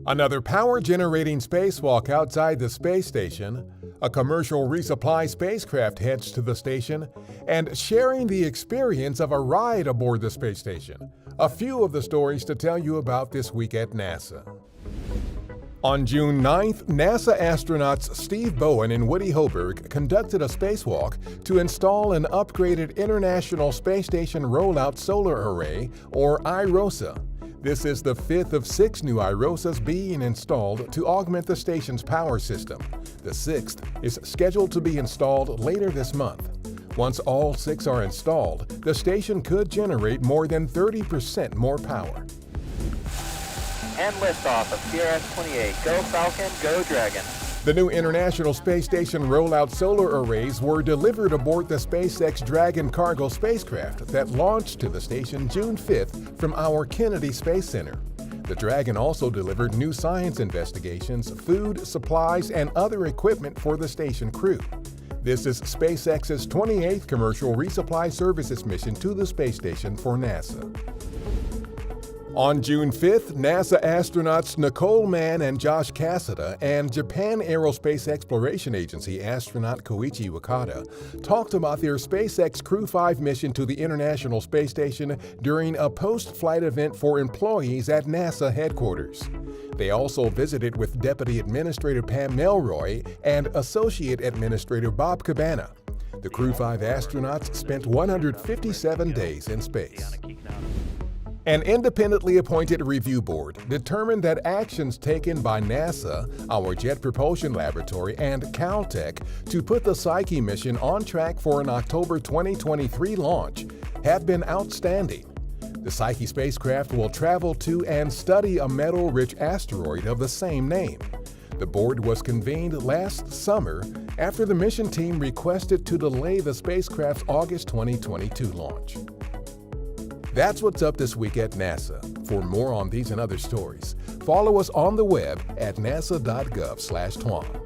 Another power-generating spacewalk outside the space station, a commercial resupply spacecraft heads to the station, and sharing the experience of a ride aboard the space station. A few of the stories to tell you about this week at NASA. On June 9th, NASA astronauts Steve Bowen and Woody Hoburg conducted a spacewalk to install an upgraded International Space Station Rollout Solar Array, or IROSA. This is the fifth of 6 new IROSAs being installed to augment the station's power system. The sixth is scheduled to be installed later this month. Once all 6 are installed, the station could generate more than 30% more power. And liftoff of CRS-28. Go Falcon, go Dragon. The new International Space Station Rollout Solar Arrays were delivered aboard the SpaceX Dragon cargo spacecraft that launched to the station June 5th from our Kennedy Space Center. The Dragon also delivered new science investigations, food, supplies, and other equipment for the station crew. This is SpaceX's 28th commercial resupply services mission to the space station for NASA. On June 5th, NASA astronauts Nicole Mann and Josh Cassada and Japan Aerospace Exploration Agency astronaut Koichi Wakata talked about their SpaceX Crew 5 mission to the International Space Station during a post-flight event for employees at NASA headquarters. They also visited with Deputy Administrator Pam Melroy and Associate Administrator Bob Cabana. The Crew 5 astronauts spent 157 days in space. An independently appointed review board determined that actions taken by NASA, our Jet Propulsion Laboratory, and Caltech to put the Psyche mission on track for an October 2023 launch have been outstanding. The Psyche spacecraft will travel to and study a metal-rich asteroid of the same name. The board was convened last summer after the mission team requested to delay the spacecraft's August 2022 launch. That's what's up this week at NASA. For more on these and other stories, follow us on the web at nasa.gov/twan.